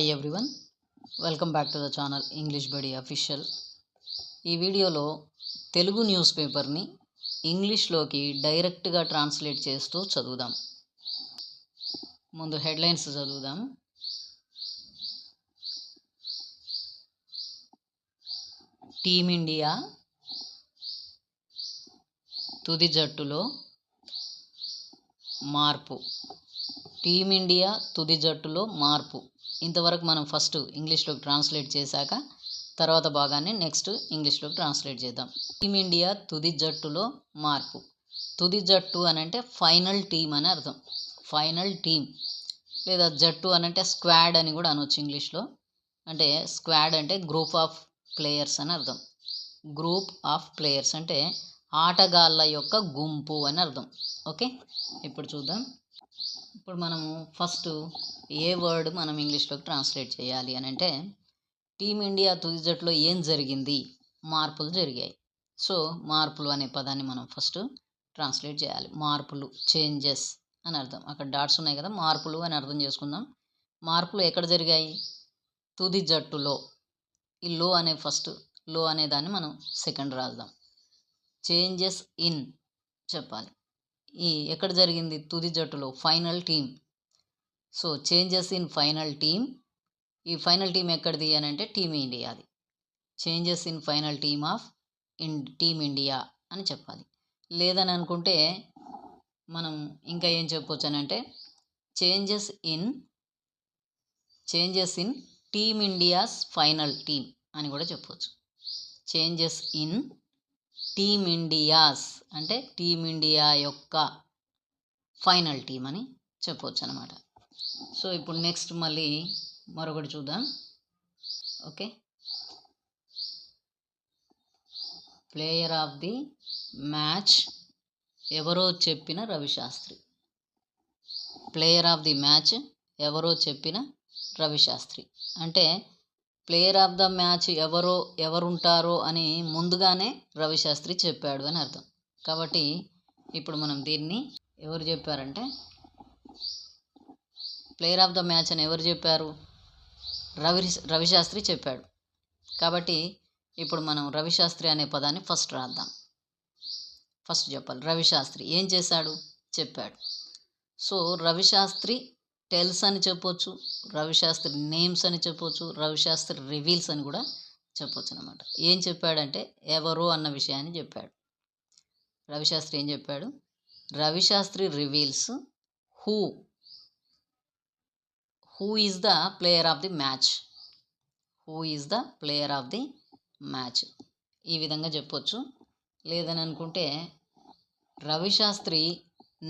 Hi everyone, welcome back to the channel English బడి official. ఈ వీడియోలో తెలుగు న్యూస్ పేపర్ని ఇంగ్లీష్లోకి డైరెక్ట్గా ట్రాన్స్లేట్ చేస్తూ చదువుదాం. ముందు హెడ్లైన్స్ చదువుదాం. టీమిండియా తుది జట్టులో మార్పు. టీమిండియా తుది జట్టులో మార్పు. ఇంతవరకు మనం ఫస్ట్ ఇంగ్లీష్లోకి ట్రాన్స్లేట్ చేశాక తర్వాత భాగాన్ని నెక్స్ట్ ఇంగ్లీష్లోకి ట్రాన్స్లేట్ చేద్దాం. టీమిండియా తుది జట్టులో మార్పు. తుది జట్టు అని అంటే ఫైనల్ టీమ్ అని అర్థం. ఫైనల్ టీమ్ లేదా జట్టు అని అంటే స్క్వాడ్ అని కూడా అనొచ్చు ఇంగ్లీష్లో. అంటే స్క్వాడ్ అంటే గ్రూప్ ఆఫ్ ప్లేయర్స్ అని అర్థం. గ్రూప్ ఆఫ్ ప్లేయర్స్ అంటే ఆటగాళ్ళ యొక్క గుంపు అని అర్థం. ఓకే, ఇప్పుడు చూద్దాం. ఇప్పుడు మనము ఫస్ట్ ఏ వర్డ్ మనం ఇంగ్లీష్లోకి ట్రాన్స్లేట్ చేయాలి అని అంటే టీమిండియా తుది జట్టులో ఏం జరిగింది, మార్పులు జరిగాయి. సో మార్పులు అనే పదాన్ని మనం ఫస్ట్ ట్రాన్స్లేట్ చేయాలి. మార్పులు, చేంజెస్ అని అర్థం. అక్కడ డాట్స్ ఉన్నాయి కదా, మార్పులు అని అర్థం చేసుకుందాం. మార్పులు ఎక్కడ జరిగాయి? తుది జట్టులో. ఈ లో అనే ఫస్ట్, లో అనే దాన్ని మనం సెకండ్ రాద్దాం. చేంజెస్ ఇన్ చెప్పాలి. ఈ ఎక్కడ జరిగింది? తుది జట్టులో, final team. So changes in final team. ఈ ఫైనల్ టీం ఎక్కడిది అని అంటే టీమిండియాది. Changes in final team of team India అని చెప్పాలి. లేదని అనుకుంటే మనం ఇంకా ఏం చెప్పొచ్చు అని అంటే చేంజెస్ ఇన్ టీమిండియాస్ ఫైనల్ టీమ్ అని కూడా చెప్పొచ్చు. చేంజెస్ ఇన్ టీమిండియాస్ అంటే టీమిండియా యొక్క ఫైనల్ టీమ్ అని చెప్పొచ్చు అనమాట. సో ఇప్పుడు నెక్స్ట్ మళ్ళీ మరొకటి చూద్దాం. Okay, player of the match ఎవరో చెప్పిన Ravi Shastri. Player of the match ఎవరో చెప్పిన రవిశాస్త్రి అంటే ప్లేయర్ ఆఫ్ ద మ్యాచ్ ఎవరుంటారో అని ముందుగానే రవిశాస్త్రి చెప్పాడు అని అర్థం. కాబట్టి ఇప్పుడు మనం దీన్ని ఎవరు చెప్పారంటే ప్లేయర్ ఆఫ్ ద మ్యాచ్ అని ఎవరు చెప్పారు? రవిశాస్త్రి చెప్పాడు. కాబట్టి ఇప్పుడు మనం రవిశాస్త్రి అనే పదాన్ని ఫస్ట్ రాద్దాం. ఫస్ట్ చెప్పాలి. రవిశాస్త్రి ఏం చేశాడు? చెప్పాడు. సో రవిశాస్త్రి టెల్స్ అని చెప్పొచ్చు, రవిశాస్త్రి నేమ్స్ అని చెప్పొచ్చు, రవిశాస్త్రి రివీల్స్ అని కూడా చెప్పొచ్చు అనమాట. ఏం చెప్పాడంటే ఎవరో అన్న విషయాన్ని చెప్పాడు. రవిశాస్త్రి ఏం చెప్పాడు? Ravi Shastri reveals who is the player of the match. Who is the player of the match ఈ విధంగా చెప్పొచ్చు. లేదని అనుకుంటే Ravi Shastri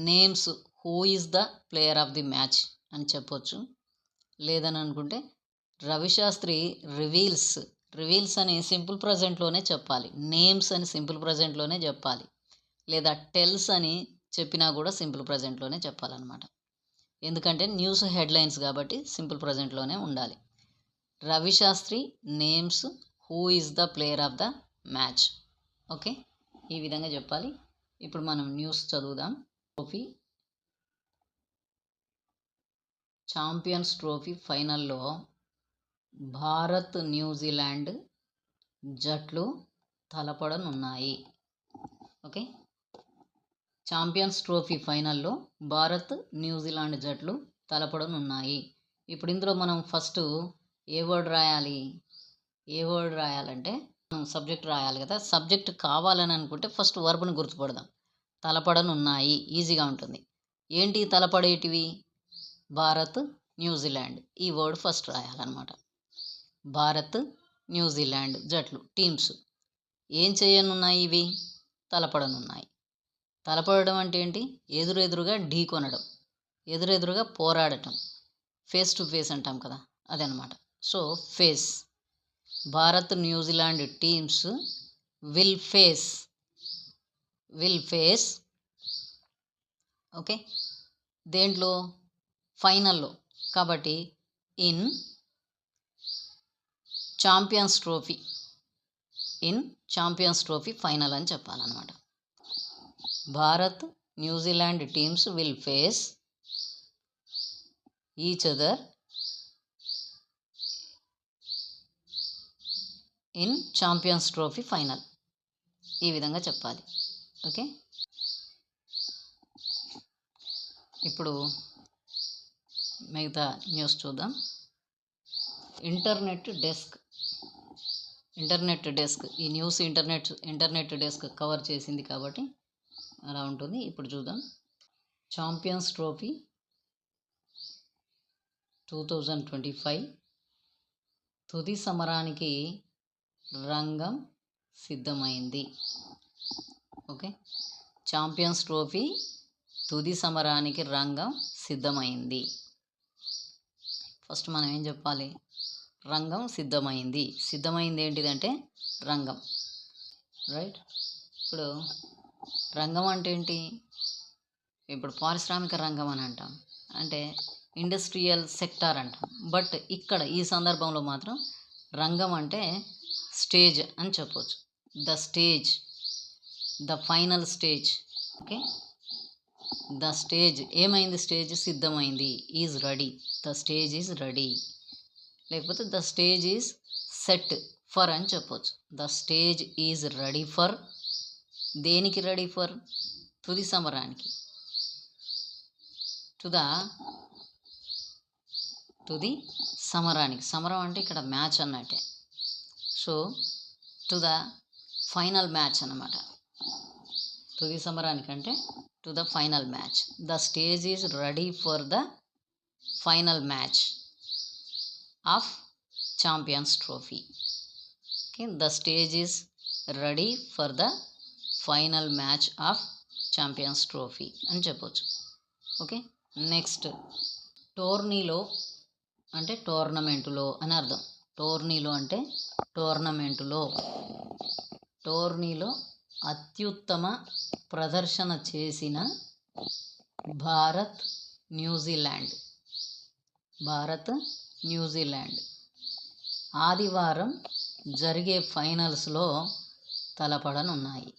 names who is the player of the match అని చెప్పొచ్చు. లేదని అనుకుంటే రవిశాస్త్రి రివీల్స్ అని సింపుల్ ప్రజెంట్లోనే చెప్పాలి. నేమ్స్ అని సింపుల్ ప్రజెంట్లోనే చెప్పాలి. లేదా టెల్స్ అని చెప్పినా కూడా సింపుల్ ప్రజెంట్లోనే చెప్పాలన్నమాట. ఎందుకంటే న్యూస్ హెడ్లైన్స్ కాబట్టి సింపుల్ ప్రజెంట్లోనే ఉండాలి. Ravi Shastri names who is the player of the match. Okay, ఈ విధంగా చెప్పాలి. ఇప్పుడు మనం న్యూస్ చదువుదాం. ఛాంపియన్స్ ట్రోఫీ ఫైనల్లో భారత్ న్యూజిలాండ్ జట్లు తలపడనున్నాయి. ఓకే, ఛాంపియన్స్ ట్రోఫీ ఫైనల్లో భారత్ న్యూజిలాండ్ జట్లు తలపడనున్నాయి. ఇప్పుడు ఇందులో మనం ఫస్ట్ ఏ వర్డ్ రాయాలంటే మనం సబ్జెక్ట్ రాయాలి కదా. సబ్జెక్ట్ కావాలని అనుకుంటే ఫస్ట్ వర్బ్ని గుర్తుపడదాం. తలపడనున్నాయి ఈజీగా ఉంటుంది. ఏంటి తలపడేటివి? భారత్ న్యూజిలాండ్. ఈ వర్డ్ ఫస్ట్ రాయాలన్నమాట. భారత్ న్యూజిలాండ్ జట్లు, టీమ్స్ ఏం చేయనున్నాయి? ఇవి తలపడనున్నాయి. తలపడడం అంటే ఏంటి? ఎదురెదురుగా ఢీకొనడం, ఎదురెదురుగా పోరాడటం, ఫేస్ టు ఫేస్ అంటాం కదా, అదనమాట. So face. Bharat New Zealand teams will face okay, దేంట్లో? ఫైనల్లో. కాబట్టి ఇన్ ఛాంపియన్స్ ట్రోఫీ ఫైనల్ అని చెప్పాలన్నమాట. Bharat New Zealand teams will face each other in Champions Trophy final. ఈ విధంగా చెప్పాలి. ఓకే, ఇప్పుడు మిగతా న్యూస్ చూద్దాం. ఇంటర్నెట్ డెస్క్ ఈ న్యూస్ ఇంటర్నెట్ డెస్క్ కవర్ చేసింది కాబట్టి అలా ఉంటుంది. ఇప్పుడు చూద్దాం. ఛాంపియన్స్ ట్రోఫీ 2025 తుది సమరానికి రంగం సిద్ధమైంది. ఓకే, ఛాంపియన్స్ ట్రోఫీ తుది సమరానికి రంగం సిద్ధమైంది. ఫస్ట్ మనం ఏం చెప్పాలి? రంగం సిద్ధమైంది. సిద్ధమైంది ఏంటిదంటే రంగం, రైట్? ఇప్పుడు రంగం అంటే ఏంటి? ఇప్పుడు పారిశ్రామిక రంగం అని అంటాం, అంటే ఇండస్ట్రియల్ సెక్టార్ అంటాం. బట్ ఇక్కడ ఈ సందర్భంలో మాత్రం రంగం అంటే స్టేజ్ అని చెప్పవచ్చు. The stage, the final stage. Okay, the stage ఏమైంది? స్టేజ్ సిద్ధమైంది. Is ready, the stage is ready. లేకపోతే the stage is set for అని చెప్పవచ్చు. The stage is ready for, దేనికి రెడీ ఫర్? తుది సమరానికి, తుది సమరానికి. సమరం అంటే ఇక్కడ మ్యాచ్ అన్నట్టే. So to the final match అన్నమాట. తుది సమరానికి అంటే to the final match. The stage is ready for the final match of Champions trophy. Okay, the stage is ready for the final match of Champions trophy అని చెప్పవచ్చు. Okay, next టోర్నీలో అంటే టోర్నమెంటులో అని అర్థం. టోర్నీలో అంటే టోర్నీలో అత్యుత్తమ ప్రదర్శన చేసిన భారత్ న్యూజిలాండ్ ఆదివారం జరిగే ఫైనల్స్లో తలపడనున్నాయి.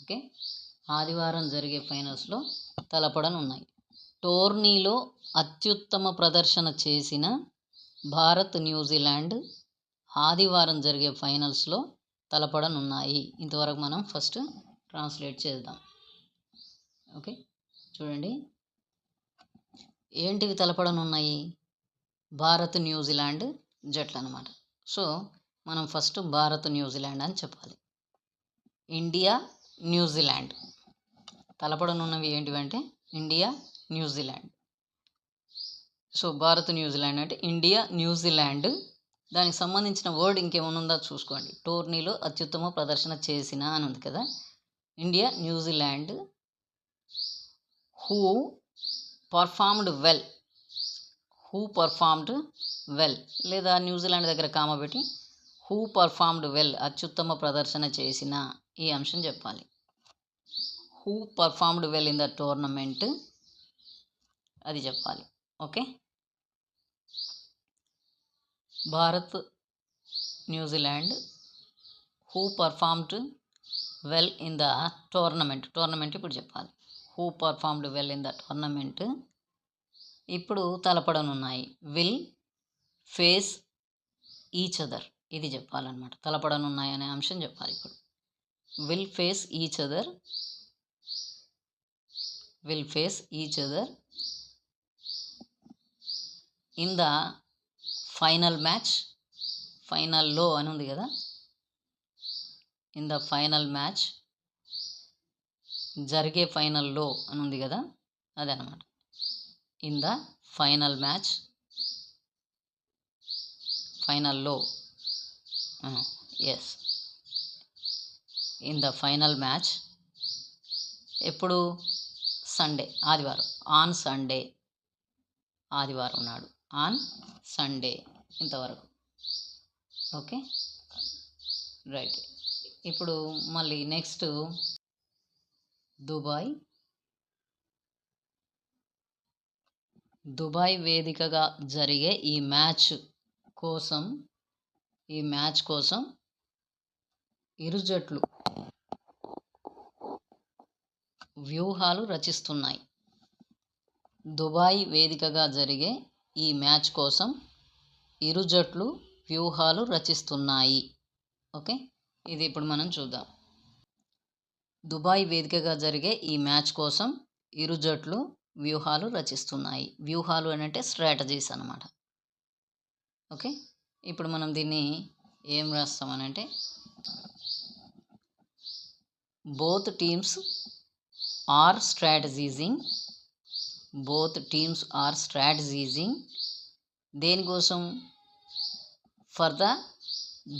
ఓకే, ఆదివారం జరిగే ఫైనల్స్లో తలపడనున్నాయి. టోర్నీలో అత్యుత్తమ ప్రదర్శన చేసిన భారత్ న్యూజిలాండ్ ఆదివారం జరిగే ఫైనల్స్లో తలపడనున్నాయి. ఇంతవరకు మనం ఫస్ట్ ట్రాన్స్లేట్ చేద్దాం. ఓకే, చూడండి, ఏంటివి తలపడనున్నాయి? భారత్ న్యూజిలాండ్ జట్లు అన్నమాట. సో మనం ఫస్ట్ భారత్ న్యూజిలాండ్ అని చెప్పాలి. ఇండియా న్యూజిలాండ్ తలపడనున్నవి ఏంటివంటే India New Zealand. So Bharat New Zealand అంటే ఇండియా న్యూజిలాండ్. దానికి సంబంధించిన వర్డ్ ఇంకేమైనా ఉందా చూసుకోండి. టోర్నీలో అత్యుత్తమ ప్రదర్శన చేసిన అని ఉంది కదా. India New Zealand who performed well, లేదా న్యూజిలాండ్ దగ్గర కామ పెట్టి హూ పర్ఫార్మ్డ్ వెల్, అత్యుత్తమ ప్రదర్శన చేసిన, ఈ అంశం చెప్పాలి. Who performed well in the tournament, అది చెప్పాలి. Okay, Bharat New Zealand who performed well in the tournament ఇప్పుడు చెప్పాలి. Who performed well in the tournament ఇప్పుడు తలపడనున్నాయి. విల్ ఫేస్ ఈచ్ అదర్, ఇది చెప్పాలన్నమాట. తలపడనున్నాయి అనే అంశం చెప్పాలి. ఇప్పుడు will face each other in the final match. ఫైనల్లో అని ఉంది కదా, ఇన్ ద ఫైనల్ మ్యాచ్, జరిగే ఫైనల్లో అని ఉంది కదా, అదనమాట. ఇన్ ద ఫైనల్ మ్యాచ్, ఫైనల్లో, yes, in the final match. ఎప్పుడు? సండే, ఆదివారం. ఆన్ సండే, ఆదివారం నాడు. ఆన్ సండే, ఇంతవరకు. Okay, right. ఇప్పుడు మళ్ళీ నెక్స్ట్ దుబాయ్ వేదికగా జరిగే ఈ మ్యాచ్ కోసం ఇరు జట్లు వ్యూహాలు రచిస్తున్నాయి. దుబాయ్ వేదికగా జరిగే ఈ మ్యాచ్ కోసం ఇరు జట్లు వ్యూహాలు రచిస్తున్నాయి. ఓకే, ఇది ఇప్పుడు మనం చూద్దాం. దుబాయ్ వేదికగా జరిగే ఈ మ్యాచ్ కోసం ఇరు జట్లు వ్యూహాలు రచిస్తున్నాయి. వ్యూహాలు అని అంటే స్ట్రాటజీస్ అన్నమాట. ఓకే, ఇప్పుడు మనం దీన్ని ఏం రాస్తామనంటే బోత్ టీమ్స్ ఆర్ స్ట్రాటజీజింగ్ దేనికోసం? For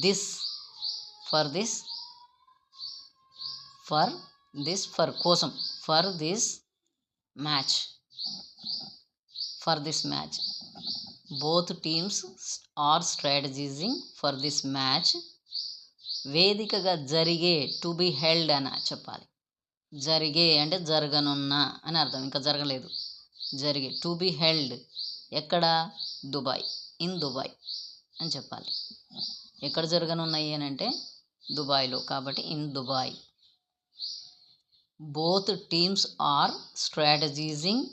this match both teams are strategizing for this match. వేదికగా జరిగే, టు బి హెల్డ్ అని చెప్పాలి. జరిగే అంటే జరగనున్న అని అర్థం, ఇంకా జరగలేదు. జరిగే, టు బి హెల్డ్ ఎక్కడ? దుబాయ్, ఇన్ దుబాయ్ అని చెప్పాలి. ఎక్కడ జరగనున్నాయి అని అంటే దుబాయ్లో, కాబట్టి in Dubai. Both teams are strategizing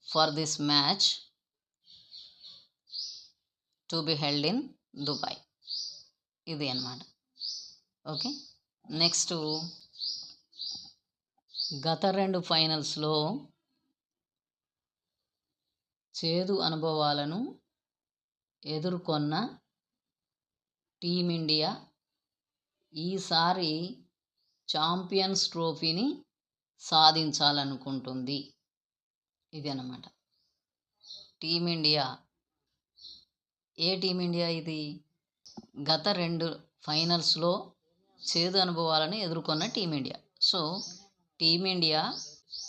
for this match to be held in Dubai. ఇది అన్నమాట. ఓకే, నెక్స్ట్ గత 2 ఫైనల్స్లో చేదు అనుభవాలను ఎదుర్కొన్న టీమిండియా ఈసారి ఛాంపియన్స్ ట్రోఫీని సాధించాలనుకుంటుంది. ఇది అన్నమాట. టీమిండియా, ఏ టీమిండియా ఇది? గత 2 ఫైనల్స్లో చేదు అనుభవాలను ఎదుర్కొన్న team India. So team India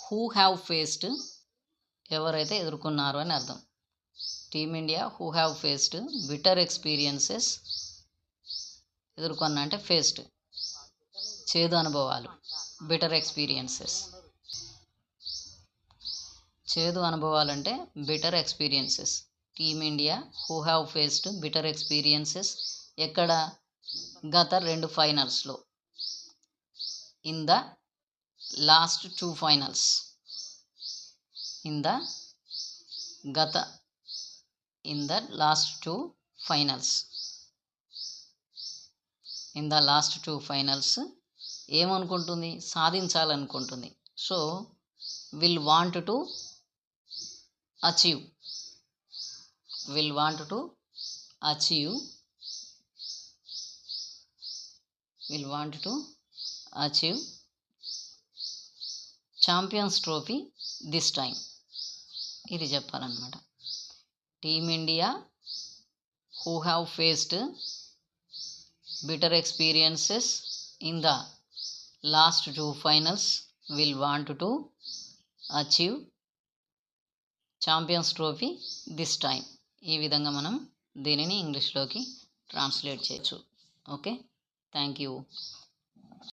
who have faced, ఎవరైతే ఎదుర్కొన్నారో అని అర్థం. Team India who have faced bitter experiences, ఎదుర్కొన్న అంటే ఫేస్డ్, చేదు అనుభవాలు, బిటర్ ఎక్స్పీరియన్సెస్. చేదు అనుభవాలు అంటే bitter experiences. Team India who have faced bitter experiences ఎక్కడ? గత 2 ఫైనల్స్లో. In the last 2 finals. In the last 2 finals. In the last 2 finals ఏమనుకుంటుంది? సాధించాలనుకుంటుంది. So will want to achieve Champions Trophy this time. ఇది చెప్పాలన్నమాట. Team India who have faced bitter experiences in the last 2 finals will want to achieve Champions Trophy this time. ఈ విధంగా మనం దీనిని ఇంగ్లీష్లోకి translate చేయొచ్చు. Okay, thank you.